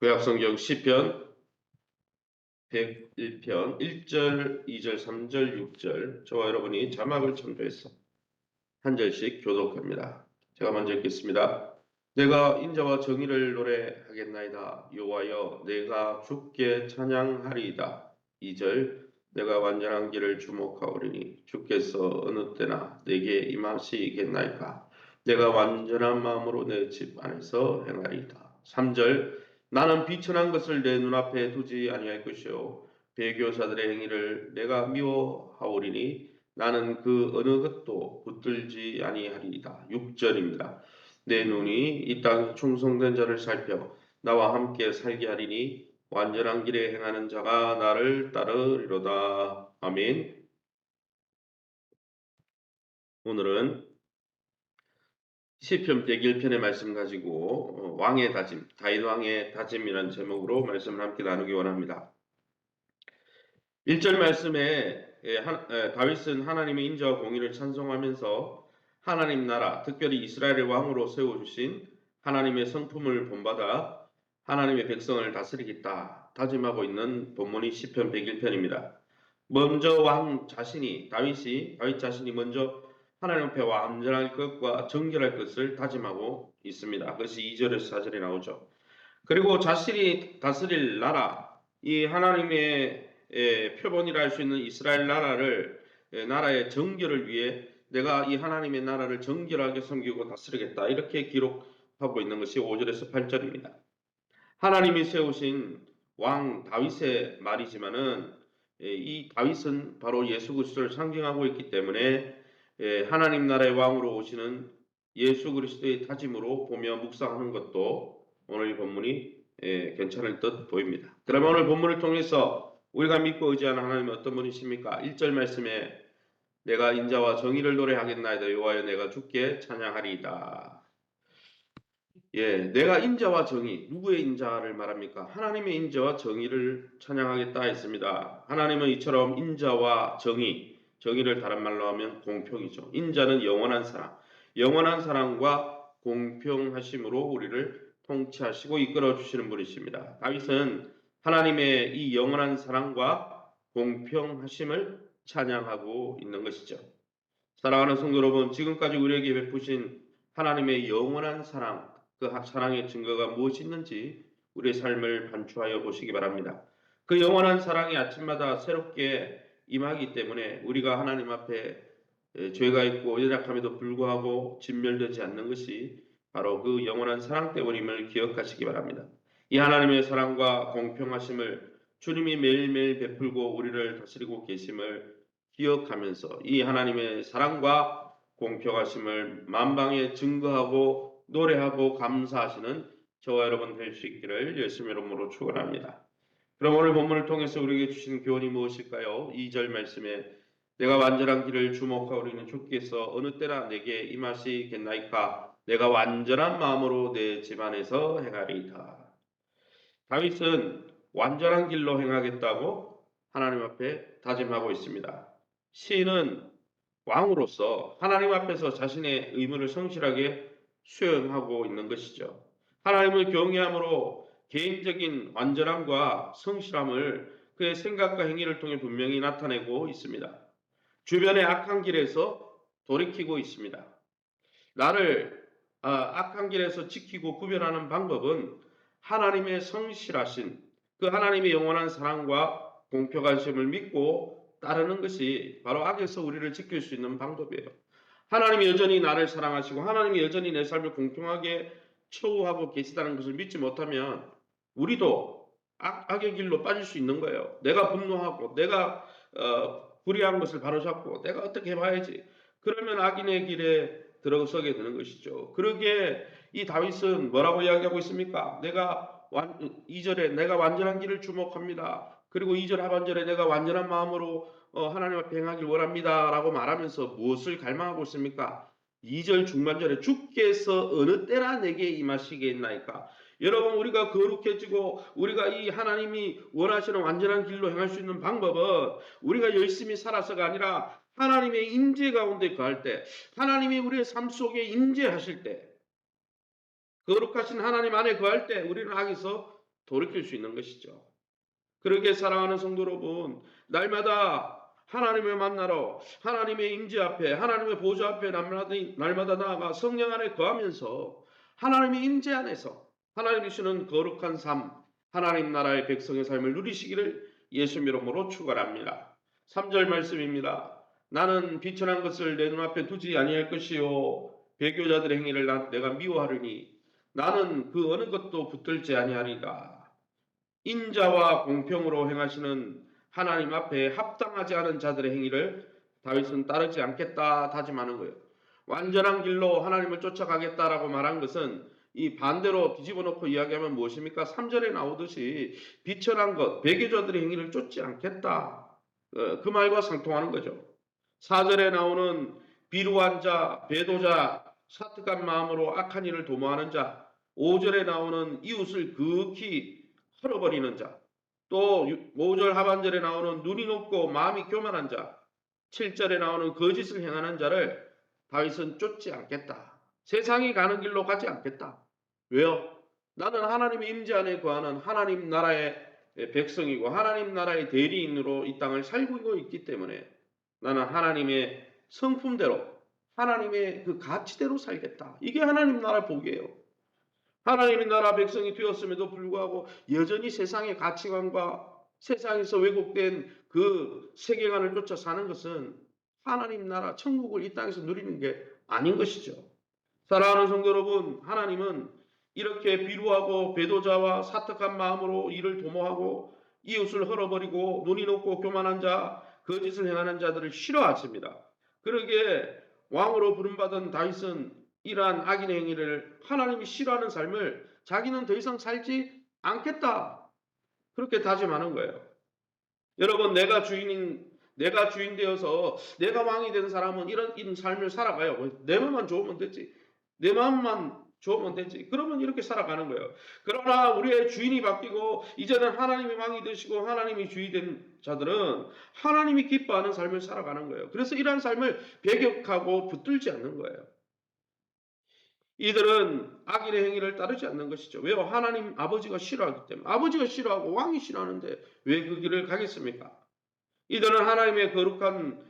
구약성경 시편 101편 1절, 2절, 3절, 6절 저와 여러분이 자막을 참조해서 한 절씩 교독합니다. 제가 먼저 읽겠습니다. 내가 인자와 정의를 노래하겠나이다. 여호와여 내가 주께 찬양하리이다. 2절 내가 완전한 길을 주목하오리니 주께서 어느 때나 내게 임하시겠나이까. 내가 완전한 마음으로 내 집 안에서 행하리이다. 3절 나는 비천한 것을 내 눈앞에 두지 아니할 것이요 배교사들의 행위를 내가 미워하오리니 나는 그 어느 것도 붙들지 아니하리이다. 6절입니다. 내 눈이 이 땅 충성된 자를 살펴 나와 함께 살게 하리니 완전한 길에 행하는 자가 나를 따르리로다. 아멘. 오늘은 시편 101편의 말씀 가지고 왕의 다짐, 다윗 왕의 다짐이라는 제목으로 말씀을 함께 나누기 원합니다. 1절 말씀에 다윗은 하나님의 인자와 공의를 찬송하면서 하나님 나라, 특별히 이스라엘의 왕으로 세워주신 하나님의 성품을 본받아 하나님의 백성을 다스리겠다 다짐하고 있는 본문이 시편 101편입니다. 먼저 왕 자신이 다윗 자신이 먼저 하나님 앞에 완전할 것과 정결할 것을 다짐하고 있습니다. 그것이 2절에서 4절에 나오죠. 그리고 자신이 다스릴 나라, 이 하나님의 표본이라 할 수 있는 이스라엘 나라의 정결을 위해 내가 이 하나님의 나라를 정결하게 섬기고 다스리겠다. 이렇게 기록하고 있는 것이 5절에서 8절입니다. 하나님이 세우신 왕 다윗의 말이지만은 이 다윗은 바로 예수 그리스도를 상징하고 있기 때문에 하나님 나라의 왕으로 오시는 예수 그리스도의 다짐으로 보며 묵상하는 것도 오늘 이 본문이 괜찮을 듯 보입니다. 그러면 오늘 본문을 통해서 우리가 믿고 의지하는 하나님은 어떤 분이십니까? 1절 말씀에 내가 인자와 정의를 노래하겠나이다. 여호와여 내가 주께 찬양하리이다. 내가 인자와 정의, 누구의 인자를 말합니까? 하나님의 인자와 정의를 찬양하겠다 했습니다. 하나님은 이처럼 인자와 정의를 다른 말로 하면 공평이죠. 인자는 영원한 사랑과 공평하심으로 우리를 통치하시고 이끌어 주시는 분이십니다. 다윗은 하나님의 이 영원한 사랑과 공평하심을 찬양하고 있는 것이죠. 사랑하는 성도 여러분, 지금까지 우리에게 베푸신 하나님의 영원한 사랑, 그 사랑의 증거가 무엇이 있는지 우리의 삶을 반추하여 보시기 바랍니다. 그 영원한 사랑이 아침마다 새롭게 임하기 때문에 우리가 하나님 앞에 죄가 있고 연약함에도 불구하고 진멸되지 않는 것이 바로 그 영원한 사랑 때문임을 기억하시기 바랍니다. 이 하나님의 사랑과 공평하심을 주님이 매일매일 베풀고 우리를 다스리고 계심을 기억하면서 이 하나님의 사랑과 공평하심을 만방에 증거하고 노래하고 감사하시는 저와 여러분 될 수 있기를 예수님의 이름으로 축원합니다. 그럼 오늘 본문을 통해서 우리에게 주신 교훈이 무엇일까요? 2절 말씀에 내가 완전한 길을 주목하오리니 주께서 어느 때나 내게 임하시겠나이까. 내가 완전한 마음으로 내 집안에서 행하리이다. 다윗은 완전한 길로 행하겠다고 하나님 앞에 다짐하고 있습니다. 시인은 왕으로서 하나님 앞에서 자신의 의무를 성실하게 수행하고 있는 것이죠. 하나님을 경외함으로 개인적인 완전함과 성실함을 그의 생각과 행위를 통해 분명히 나타내고 있습니다. 주변의 악한 길에서 돌이키고 있습니다. 나를 악한 길에서 지키고 구별하는 방법은 하나님의 성실하신 그 하나님의 영원한 사랑과 공평하심을 믿고 따르는 것이 바로 악에서 우리를 지킬 수 있는 방법이에요. 하나님이 여전히 나를 사랑하시고 하나님이 여전히 내 삶을 공평하게 처우하고 계시다는 것을 믿지 못하면 우리도 악의 길로 빠질 수 있는 거예요. 내가 분노하고 내가 불의한 것을 바로잡고 내가 어떻게 해봐야지. 그러면 악인의 길에 들어서게 되는 것이죠. 그러기에 이 다윗은 뭐라고 이야기하고 있습니까? 2절에 내가 완전한 길을 주목합니다. 그리고 2절 하반절에 내가 완전한 마음으로 하나님 앞에 행하길 원합니다. 라고 말하면서 무엇을 갈망하고 있습니까? 2절 중반절에 주께서 어느 때나 내게 임하시겠나이까. 여러분, 우리가 거룩해지고 우리가 이 하나님이 원하시는 완전한 길로 행할 수 있는 방법은 우리가 열심히 살아서가 아니라 하나님의 임재 가운데 거할 때, 하나님이 우리의 삶 속에 임재하실 때, 거룩하신 하나님 안에 거할 때 우리는 악에서 돌이킬 수 있는 것이죠. 그렇게 사랑하는 성도 여러분, 날마다 하나님을 만나러 하나님의 임재 앞에 하나님의 보좌 앞에 날마다 나아가 성령 안에 거하면서 하나님의 임재 안에서 하나님이 주시는 거룩한 삶, 하나님 나라의 백성의 삶을 누리시기를 예수 이름으로 축원합니다. 3절 말씀입니다. 나는 비천한 것을 내 눈앞에 두지 아니할 것이요 배교자들의 행위를 내가 미워하리니 나는 그 어느 것도 붙들지 아니하리라. 인자와 공평으로 행하시는 하나님 앞에 합당하지 않은 자들의 행위를 다윗은 따르지 않겠다 다짐하는 거예요. 완전한 길로 하나님을 쫓아가겠다라고 말한 것은 이 반대로 뒤집어 놓고 이야기하면 무엇입니까? 3절에 나오듯이 비천한 것, 배교자들의 행위를 쫓지 않겠다. 그 말과 상통하는 거죠. 4절에 나오는 비루한 자, 배도자, 사특한 마음으로 악한 일을 도모하는 자, 5절에 나오는 이웃을 극히 헐어버리는 자, 또 5절 하반절에 나오는 눈이 높고 마음이 교만한 자, 7절에 나오는 거짓을 행하는 자를 다윗은 쫓지 않겠다. 세상이 가는 길로 가지 않겠다. 왜요? 나는 하나님의 임재 안에 거하는 하나님 나라의 백성이고 하나님 나라의 대리인으로 이 땅을 살고 있기 때문에 나는 하나님의 성품대로 하나님의 그 가치대로 살겠다. 이게 하나님 나라 복이에요. 하나님의 나라 백성이 되었음에도 불구하고 여전히 세상의 가치관과 세상에서 왜곡된 그 세계관을 쫓아 사는 것은 하나님 나라 천국을 이 땅에서 누리는 게 아닌 것이죠. 사랑하는 성도 여러분, 하나님은 이렇게 비루하고 배도자와 사특한 마음으로 이를 도모하고 이웃을 헐어버리고 눈이 높고 교만한 자, 거짓을 행하는 자들을 싫어하십니다. 그러기에 왕으로 부름받은 다윗은 이러한 악인의 행위를 하나님이 싫어하는 삶을 자기는 더 이상 살지 않겠다. 그렇게 다짐하는 거예요. 여러분, 내가 주인 되어서 내가 왕이 된 사람은 이런 삶을 살아가요. 내 마음만 좋으면 되지. 내 마음만 좋으면 되지. 그러면 이렇게 살아가는 거예요. 그러나 우리의 주인이 바뀌고 이제는 하나님이 왕이 되시고 하나님이 주인이 된 자들은 하나님이 기뻐하는 삶을 살아가는 거예요. 그래서 이러한 삶을 배격하고 붙들지 않는 거예요. 이들은 악인의 행위를 따르지 않는 것이죠. 왜요? 하나님 아버지가 싫어하기 때문에. 아버지가 싫어하고 왕이 싫어하는데 왜 그 길을 가겠습니까? 이들은 하나님의 거룩한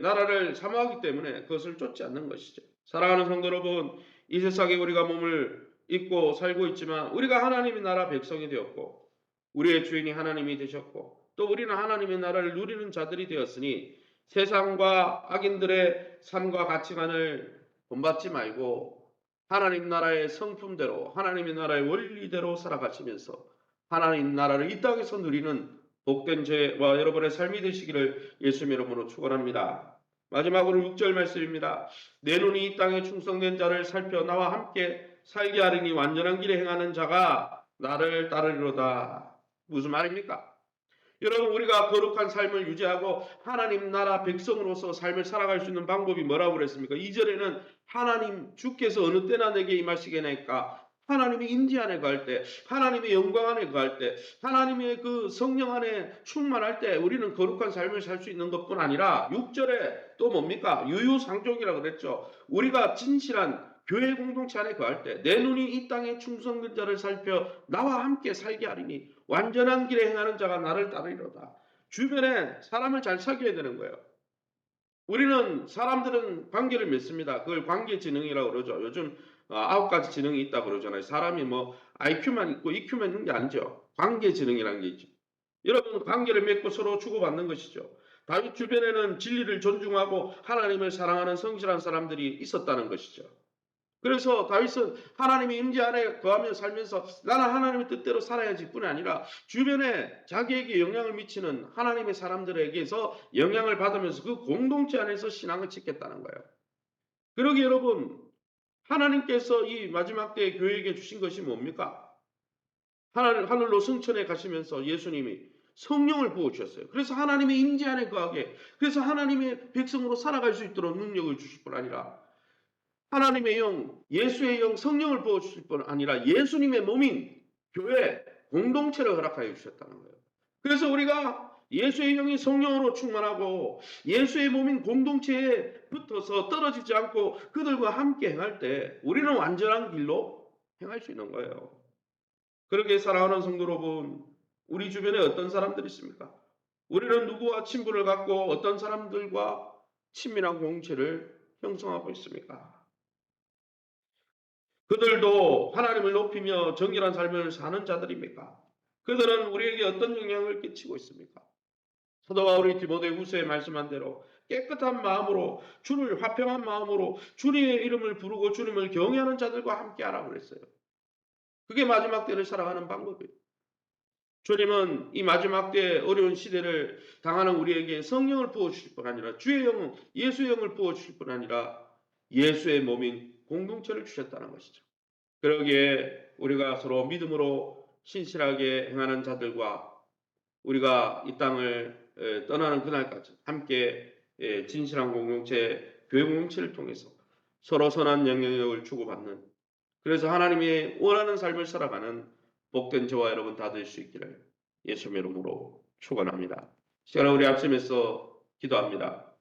나라를 사모하기 때문에 그것을 쫓지 않는 것이죠. 사랑하는 성도 여러분, 이 세상에 우리가 몸을 입고 살고 있지만 우리가 하나님의 나라 백성이 되었고 우리의 주인이 하나님이 되셨고 또 우리는 하나님의 나라를 누리는 자들이 되었으니 세상과 악인들의 삶과 가치관을 본받지 말고 하나님 나라의 성품대로 하나님의 나라의 원리대로 살아가시면서 하나님 나라를 이 땅에서 누리는 복된 저와 여러분의 삶이 되시기를 예수 이름으로 축원합니다. 마지막으로 6절 말씀입니다. 내 눈이 이 땅에 충성된 자를 살펴 나와 함께 살게 하리니 완전한 길에 행하는 자가 나를 따르리로다. 무슨 말입니까? 여러분, 우리가 거룩한 삶을 유지하고 하나님 나라 백성으로서 삶을 살아갈 수 있는 방법이 뭐라고 그랬습니까? 2절에는 하나님 주께서 어느 때나 내게 임하시겠나이까 하나님의 임재 안에 거할 때, 하나님의 영광 안에 거할 때, 하나님의 그 성령 안에 충만할 때 우리는 거룩한 삶을 살 수 있는 것뿐 아니라 6절에 또 뭡니까? 유유상종이라고 그랬죠. 우리가 진실한 교회 공동체 안에 거할 때 내 눈이 이 땅에 충성된 자를 살펴 나와 함께 살게 하리니 완전한 길에 행하는 자가 나를 따르리로다. 주변에 사람을 잘 사귀어야 되는 거예요. 우리는 사람들은 관계를 맺습니다. 그걸 관계지능이라고 그러죠. 요즘 9가지 지능이 있다고 그러잖아요. 사람이 뭐 IQ만 있고 EQ만 있는 게 아니죠. 관계지능이라는 게 있죠. 여러분, 관계를 맺고 서로 주고받는 것이죠. 다윗 주변에는 진리를 존중하고 하나님을 사랑하는 성실한 사람들이 있었다는 것이죠. 그래서 다윗은 하나님의 임재 안에 거하며 살면서 나는 하나님의 뜻대로 살아야지 뿐 아니라 주변에 자기에게 영향을 미치는 하나님의 사람들에게서 영향을 받으면서 그 공동체 안에서 신앙을 짓겠다는 거예요. 그러기 여러분, 하나님께서 이 마지막 때에 교회에게 주신 것이 뭡니까? 하늘로 승천해 가시면서 예수님이 성령을 부어주셨어요. 그래서 하나님의 임재 안에 거하게, 그래서 하나님의 백성으로 살아갈 수 있도록 능력을 주실 뿐 아니라 하나님의 영, 예수의 영, 성령을 부어주실 뿐 아니라 예수님의 몸인 교회 공동체를 허락하여 주셨다는 거예요. 그래서 우리가 예수의 영이 성령으로 충만하고 예수의 몸인 공동체에 붙어서 떨어지지 않고 그들과 함께 행할 때 우리는 완전한 길로 행할 수 있는 거예요. 그렇게 사랑하는 성도 여러분, 우리 주변에 어떤 사람들이 있습니까? 우리는 누구와 친분을 갖고 어떤 사람들과 친밀한 공동체를 형성하고 있습니까? 그들도 하나님을 높이며 정결한 삶을 사는 자들입니까? 그들은 우리에게 어떤 영향을 끼치고 있습니까? 사도 바울이 디모데후서에 말씀한 대로 깨끗한 마음으로 주를 화평한 마음으로 주님의 이름을 부르고 주님을 경외하는 자들과 함께하라고 그랬어요. 그게 마지막 때를 살아가는 방법이에요. 주님은 이 마지막 때 어려운 시대를 당하는 우리에게 성령을 부어주실 뿐 아니라 주의 영, 예수의 영을 부어주실 뿐 아니라 예수의 몸인 공동체를 주셨다는 것이죠. 그러기에 우리가 서로 믿음으로 신실하게 행하는 자들과 우리가 이 땅을 떠나는 그날까지 함께 진실한 공동체, 교회 공동체를 통해서 서로 선한 영향력을 주고받는, 그래서 하나님이 원하는 삶을 살아가는 복된 저와 여러분 다 될 수 있기를 예수의 이름으로 축원합니다. 시간을 우리 앞섬에서 기도합니다.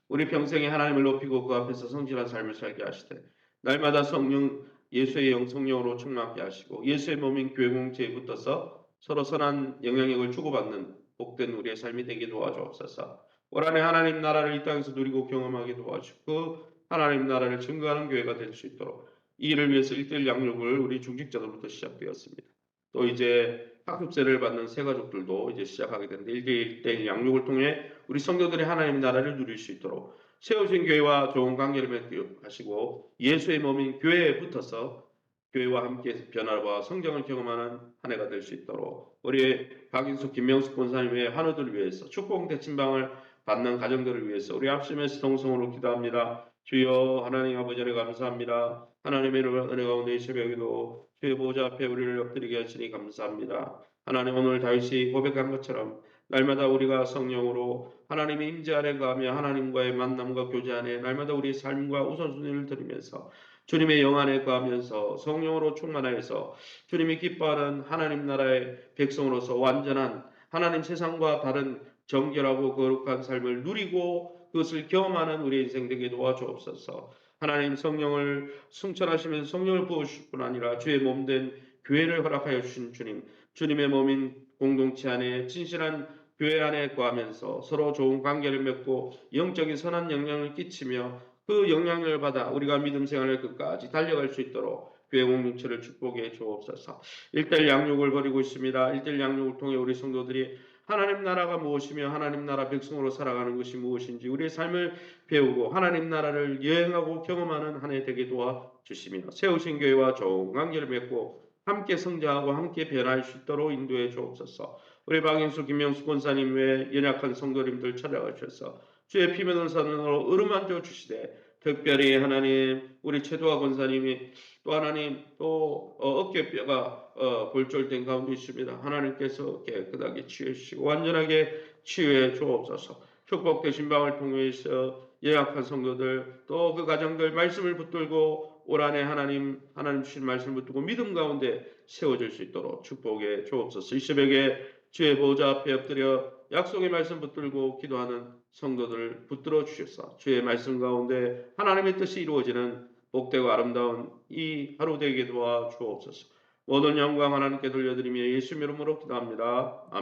우리 평생에 하나님을 높이고 그 앞에서 성실한 삶을 살게 하시되 날마다 성령 예수의 영 성령으로 충만하게 하시고 예수의 몸인 교회 공동체에 붙어서 서로 선한 영향력을 주고받는 복된 우리의 삶이 되게 도와주옵소서. 올 한해 하나님 나라를 이 땅에서 누리고 경험하게 도와주고 그 하나님 나라를 증거하는 교회가 될 수 있도록 이 일을 위해서 1:1 양육을 우리 중직자들부터 시작되었습니다. 또 이제 학급세를 받는 새 가족들도 이제 시작하게 되는데 1:1 양육을 통해 우리 성도들이 하나님 나라를 누릴 수 있도록 세우신 교회와 좋은 관계를 맺게 하시고 예수의 몸인 교회에 붙어서 교회와 함께 변화와 성장을 경험하는 한 해가 될 수 있도록 우리 박인숙, 김명숙 권사님의 환우들을 위해서 축복 대침방을 받는 가정들을 위해서 우리 앞심에서 동성으로 기도합니다. 주여 하나님 아버지 은혜 감사합니다. 하나님의 은혜 가운데 이 새벽에도 주의 보좌 앞에 우리를 엎드리게 하시니 감사합니다. 하나님 오늘 다윗이 고백한 것처럼 날마다 우리가 성령으로 하나님의 임재 아래 가며 하나님과의 만남과 교제 안에 날마다 우리의 삶과 우선순위를 드리면서 주님의 영 안에 거하면서 성령으로 충만하여서 주님이 기뻐하는 하나님 나라의 백성으로서 완전한 하나님 세상과 다른 정결하고 거룩한 삶을 누리고 그것을 경험하는 우리의 인생 되게 도와주옵소서. 하나님 성령을 승천하시면서 성령을 부어주실 뿐 아니라 주의 몸된 교회를 허락하여 주신 주님, 주님의 몸인 공동체 안에 진실한 교회 안에 거하면서 서로 좋은 관계를 맺고 영적인 선한 영향을 끼치며 그 영향을 받아 우리가 믿음 생활을 끝까지 달려갈 수 있도록 교회 공동체를 축복해 주옵소서. 1:1 양육을 벌이고 있습니다. 1:1 양육을 통해 우리 성도들이 하나님 나라가 무엇이며 하나님 나라 백성으로 살아가는 것이 무엇인지 우리의 삶을 배우고 하나님 나라를 여행하고 경험하는 한 해 되게 도와주시며 세우신 교회와 좋은 관계를 맺고 함께 성장하고 함께 변할 수 있도록 인도해 주옵소서. 우리 박인수 김명수 권사님 외 연약한 성도님들 찾아가셔서 주의 피면을 산으로 어루만져 주시되 특별히 하나님 우리 최도화 권사님이 또 하나님 또 어깨뼈가 골절된 가운데 있습니다. 하나님께서 깨끗하게 치유해 주시고 완전하게 치유해 주옵소서. 축복되신 방을 통해서 연약한 성도들 또 그 가정들 말씀을 붙들고 올 한해 하나님 주신 말씀을 붙들고 믿음 가운데 세워질 수 있도록 축복해 주옵소서. 이 새벽에 주의 보좌 앞에 엎드려 약속의 말씀 붙들고 기도하는 성도들을 붙들어 주셔서 주의 말씀 가운데 하나님의 뜻이 이루어지는 복되고 아름다운 이 하루 되게 도와 주옵소서. 모든 영광 하나님께 돌려드리며 예수 이름으로 기도합니다. 아멘.